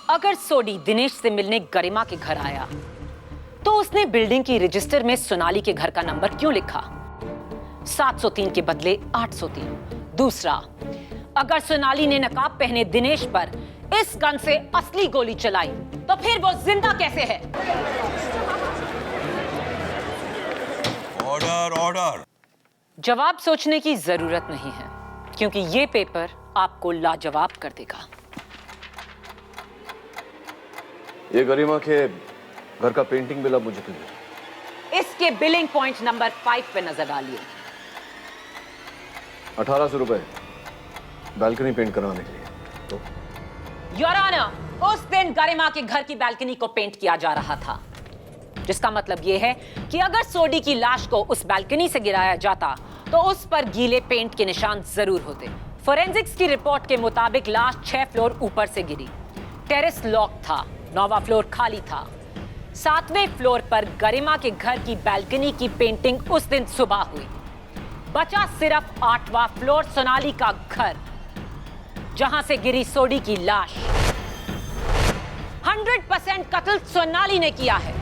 अगर सोडी दिनेश से मिलने गरिमा के घर आया तो उसने बिल्डिंग की रजिस्टर में सोनाली के घर का नंबर क्यों लिखा? 703 के बदले 803। दूसरा, अगर सोनाली ने नकाब पहने दिनेश पर इस गन से असली गोली चलाई तो फिर वो जिंदा कैसे है? ऑर्डर। जवाब सोचने की जरूरत नहीं है, क्योंकि ये पेपर आपको लाजवाब कर देगा। ये गरिमा के घर का पेंटिंग बिल अब मुझे दे। इसके बिलिंग पॉइंट नंबर 5 पे नजर डालिए। 1800 रुपए बालकनी पेंट करवाने के लिए। तो योर ऑनर, उस दिन गरिमा के घर की बालकनी को पेंट किया जा रहा था, जिसका मतलब यह है कि अगर सोडी की लाश को उस बालकनी से गिराया जाता तो उस पर गीले पेंट के निशान जरूर होते। फोरेंसिक्स की रिपोर्ट के मुताबिक लाश 6 फ्लोर ऊपर से गिरी। टेरेस लॉक था, 9वां फ्लोर खाली था। 7वें फ्लोर पर गरिमा के घर की बालकनी की पेंटिंग उस दिन सुबह हुई। बचा सिर्फ 8वां फ्लोर सोनाली का घर, जहां से गिरी सोडी की लाश। 100% कत्ल सोनाली ने किया है।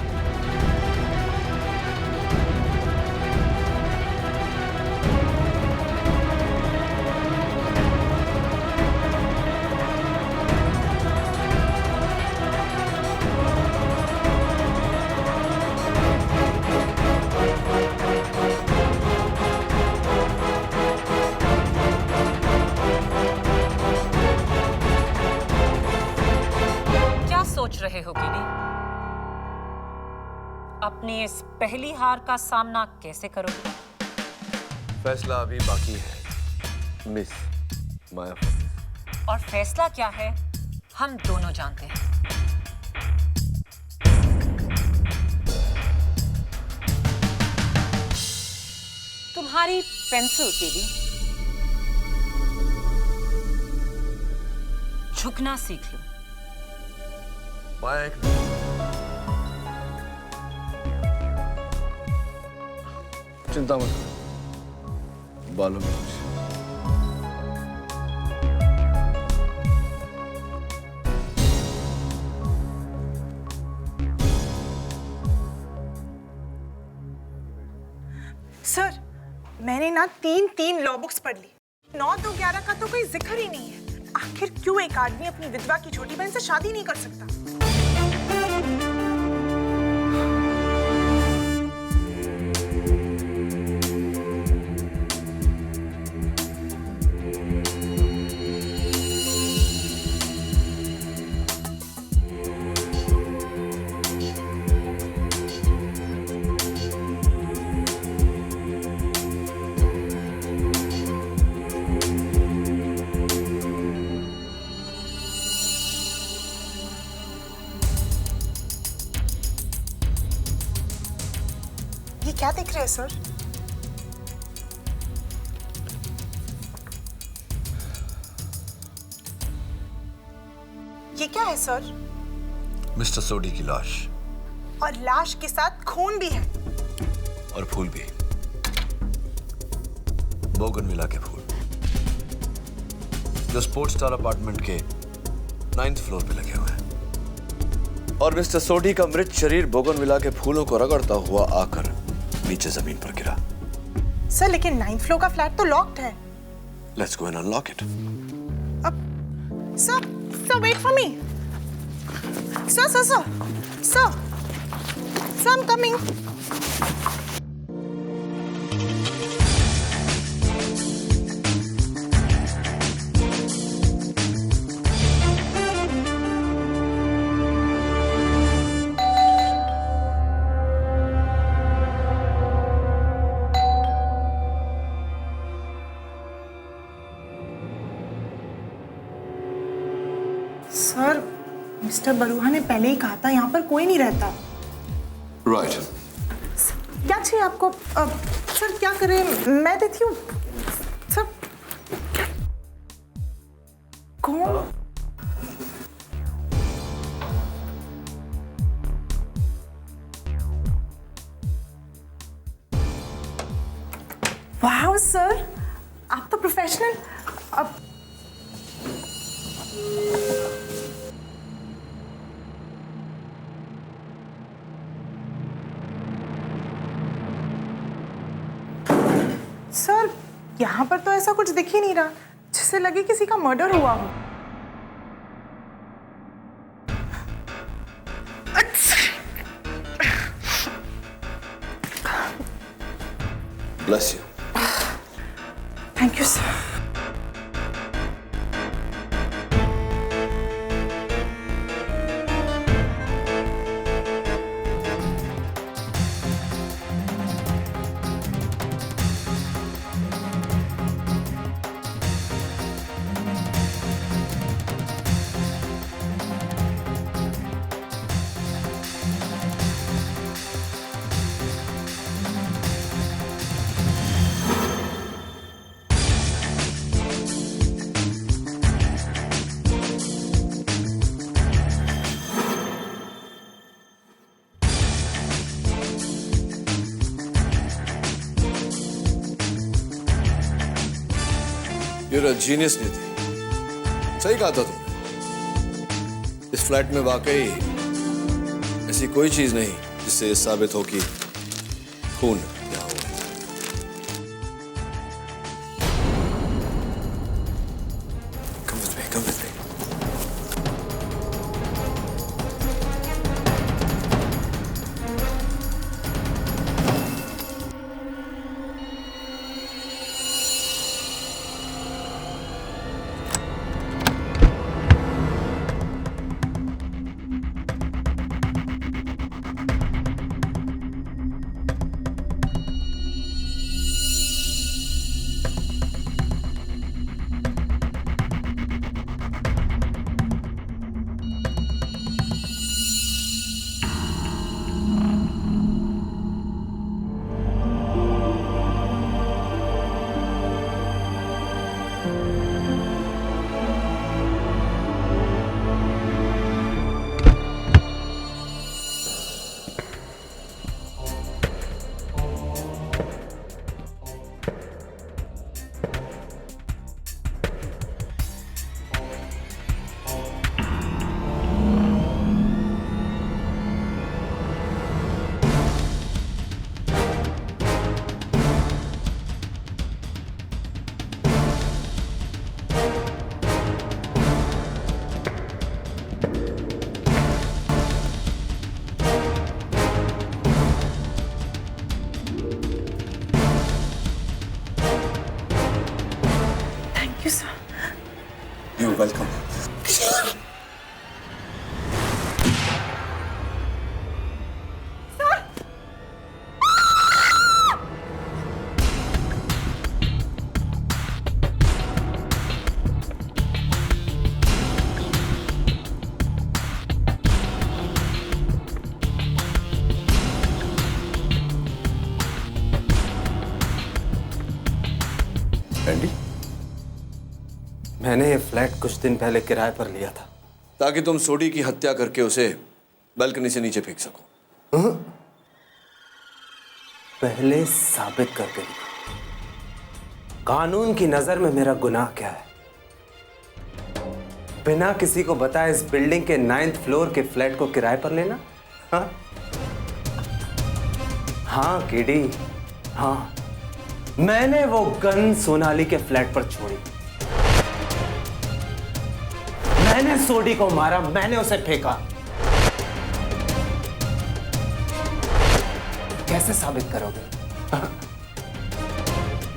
सोच रहे हो कीडी? अपनी इस पहली हार का सामना कैसे करोगे? फैसला अभी बाकी है मिस माया। और फैसला क्या है हम दोनों जानते हैं। तुम्हारी पेंसिल कीडी, झुकना सीख लो। चिंता मत करो, बालों में कुछ। सर, मैंने ना 3 लॉ बुक्स पढ़ ली। 9-2-11 का तो कोई जिक्र ही नहीं है। आखिर क्यों एक आदमी अपनी विधवा की छोटी बहन से शादी नहीं कर सकता? ये क्या देख रहे हैं सर? ये क्या है सर? मिस्टर सोडी की लाश। और लाश के साथ खून भी है। और फूल भी, बोगनविला के फूल, जो स्पोर्ट्स स्टार अपार्टमेंट के 9th फ्लोर पे लगे हुए हैं। और मिस्टर सोडी का मृत शरीर बोगनविला के फूलों को रगड़ता हुआ आकर नीचे जमीन पर गिरा। सर लेकिन 9th फ्लोर का फ्लैट तो लॉक्ड है। Let's go and unlock it. Sir, wait for me. Sir, I'm coming. Sir, mister Barua ने पहले ही कहा था यहाँ पर कोई नहीं रहता। राइट। क्या चाहिए आपको? सर क्या करें, मैं देती हूँ। सर कौन? वाह सर, आप तो प्रोफेशनल। अब सर यहाँ पर तो ऐसा कुछ दिख ही नहीं रहा जिससे लगे किसी का मर्डर हुआ हो। Bless you. Thank you sir. You're a genius, नीति। सही कहा था तुमने। इस फ्लैट में वाकई ऐसी कोई चीज नहीं जिससे ये साबित हो कि खून यहाँ हुआ है। Come with me, come with me. You're welcome. Andy, मैंने ये फ्लैट कुछ दिन पहले किराए पर लिया था ताकि तुम सोडी की हत्या करके उसे बालकनी से नीचे फेंक सको। पहले साबित करके दिखा, कानून की नजर में मेरा गुनाह क्या है? बिना किसी को बताए इस बिल्डिंग के 9th फ्लोर के फ्लैट को किराए पर लेना? हाँ किडी, हाँ, मैंने वो गन सोनाली के फ्लैट पर छोड़ी। मैंने सोडी को मारा, मैंने उसे फेंका। कैसे साबित करोगे?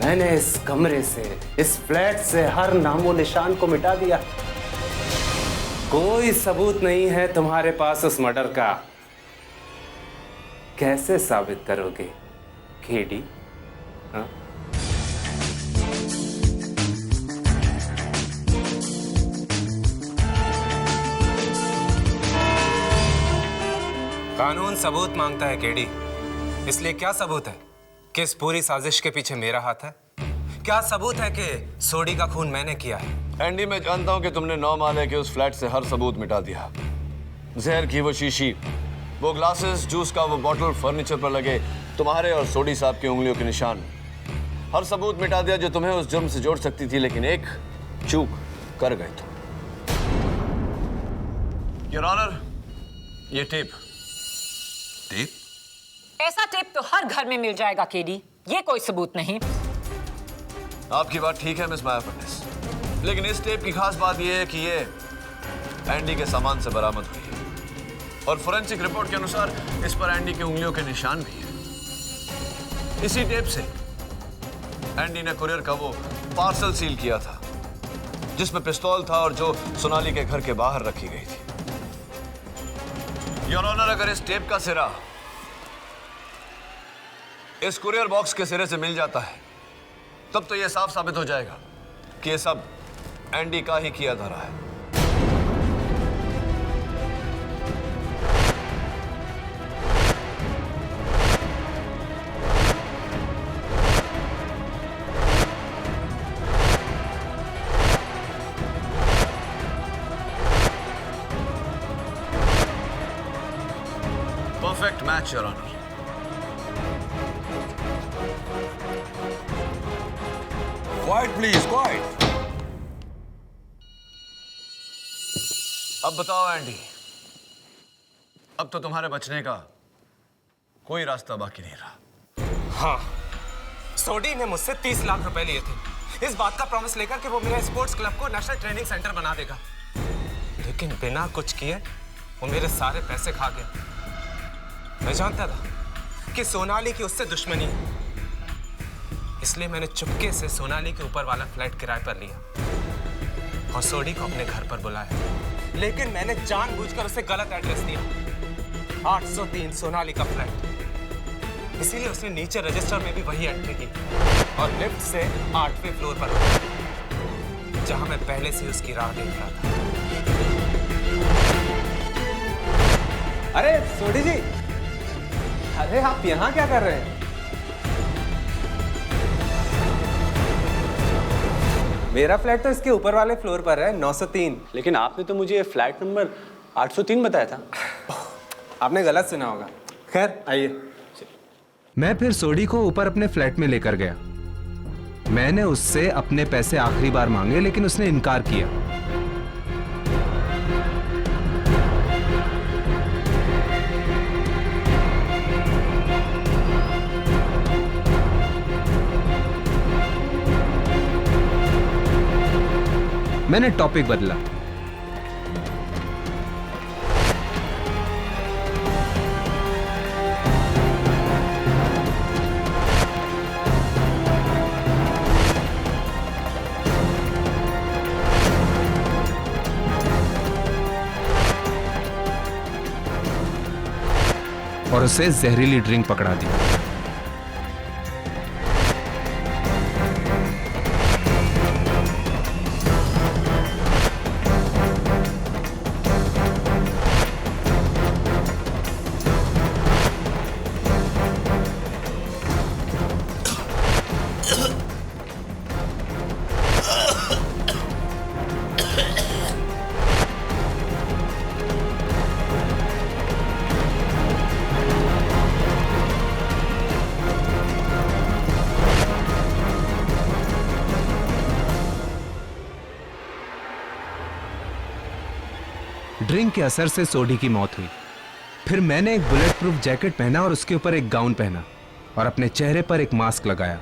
मैंने इस कमरे से, इस फ्लैट से हर नामो निशान को मिटा दिया। कोई सबूत नहीं है तुम्हारे पास उस मर्डर का। कैसे साबित करोगे केडी? हाँ? कानून सबूत मांगता है केडी, इसलिए क्या सबूत है कि इस पूरी साजिश के पीछे मेरा हाथ है? क्या सबूत है कि सोडी का खून मैंने किया है? एंडी, मैं जानता हूं कि तुमने 9 माले के उस फ्लैट से हर सबूत मिटा दिया। जहर की वो शीशी, वो ग्लासेस, जूस का वो बॉटल, फर्नीचर पर लगे तुम्हारे और सोडी साहब की उंगलियों के निशान, हर सबूत मिटा दिया जो तुम्हें उस जुर्म से जोड़ सकती थी। लेकिन एक चूक कर गए तुम। योर ऑनर, ये टेप। ऐसा टेप तो हर घर में मिल जाएगा केडी, ये कोई सबूत नहीं। आपकी बात ठीक है मिस माया फडनेस, लेकिन इस टेप की खास बात यह है कि ये एंडी के सामान से बरामद हुई है और फोरेंसिक रिपोर्ट के अनुसार इस पर एंडी की उंगलियों के निशान भी है। इसी टेप से एंडी ने कुरियर का वो पार्सल सील किया था जिसमें पिस्तौल था और जो सोनाली के घर के बाहर रखी गई थी। योर ऑनर, अगर इस टेप का सिरा इस कुरियर बॉक्स के सिरे से मिल जाता है तब तो यह साफ साबित हो जाएगा कि यह सब एंडी का ही किया धरा है। Perfect match your honour. Quiet please, quiet. अब बताओ एंडी, अब तो तुम्हारे बचने का कोई रास्ता बाकी नहीं रहा। हाँ, सोडी ने मुझसे 30 लाख रुपए लिए थे इस बात का प्रॉमिस लेकर कि वो मेरा स्पोर्ट्स क्लब को नेशनल ट्रेनिंग सेंटर बना देगा, लेकिन बिना कुछ किए वो मेरे सारे पैसे खा गया। मैं जानता था कि सोनाली की उससे दुश्मनी है, इसलिए मैंने चुपके से सोनाली के ऊपर वाला फ्लैट किराए पर लिया और सोडी को अपने घर पर बुलाया। लेकिन मैंने जानबूझकर उसे गलत एड्रेस दिया, 803 सोनाली का फ्लैट। इसीलिए उसने नीचे रजिस्टर में भी वही एंट्री की और लिफ्ट से 8वें फ्लोर पर उतरा, जहां मैं पहले से उसकी राह देख रहा था। अरे सोडी जी, अरे आप यहाँ क्या कर रहे हैं? मेरा फ्लैट तो इसके ऊपर वाले फ्लोर पर है, 903। लेकिन आपने तो मुझे फ्लैट नंबर 803 बताया था। आपने गलत सुना होगा। खैर आइए। मैं फिर सोडी को ऊपर अपने फ्लैट में लेकर गया। मैंने उससे अपने पैसे आखिरी बार मांगे लेकिन उसने इनकार किया। मैंने टॉपिक बदला। और उसे जहरीली ड्रिंक पकड़ा दी। ड्रिंक के असर से सोडी की मौत हुई। फिर मैंने एक बुलेट प्रूफ जैकेट पहना और उसके ऊपर एक गाउन पहना और अपने चेहरे पर एक मास्क लगाया।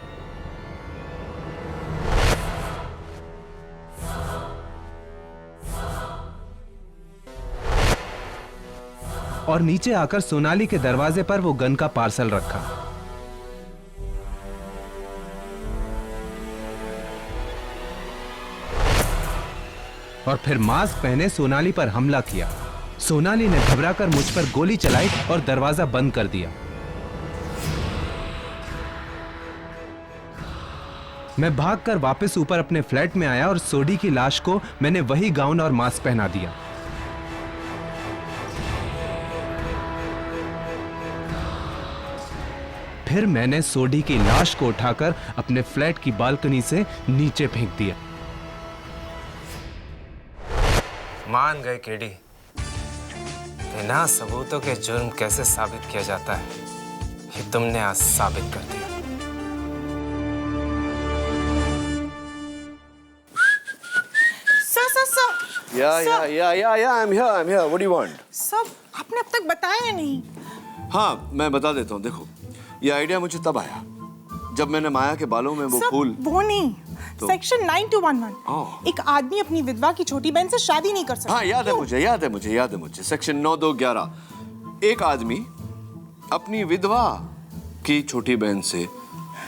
और नीचे आकर सोनाली के दरवाजे पर वो गन का पार्सल रखा। और फिर मास्क पहने सोनाली पर हमला किया। सोनाली ने घबराकर मुझ पर गोली चलाई और दरवाजा बंद कर दिया। मैं भागकर वापस ऊपर अपने फ्लैट में आया और सोडी की लाश को मैंने वही गाउन और मास्क पहना दिया। फिर मैंने सोडी की लाश को उठाकर अपने फ्लैट की बालकनी से नीचे फेंक दिया। मान गए केडी, बिना सबूतों के जुर्म कैसे साबित किया जाता है ये तुमने आज साबित कर दिया। Sir I'm here. What do you want? Sir, आपने अब तक बताया नहीं। हाँ, मैं बता देता हूँ। देखो, ये आइडिया मुझे तब आया जब मैंने माया के बालों में वो फूल। वो नहीं, सेक्शन 9211। एक आदमी अपनी विधवा की छोटी बहन से शादी नहीं कर सकता। हाँ, याद है मुझे। सेक्शन 9211। एक आदमी अपनी विधवा की छोटी बहन से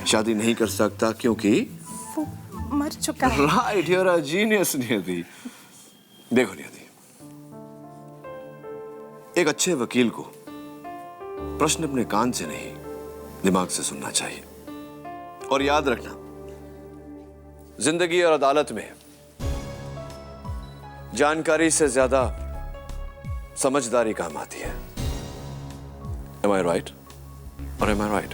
शादी नहीं कर सकता क्योंकि वो मर चुका है। Right, you are a genius Niyati. देखो नियति, एक अच्छे वकील को प्रश्न अपने कान से नहीं दिमाग से सुनना चाहिए। और याद रखना, जिंदगी और अदालत में जानकारी से ज्यादा समझदारी काम आती है। Am I right? Or am I right?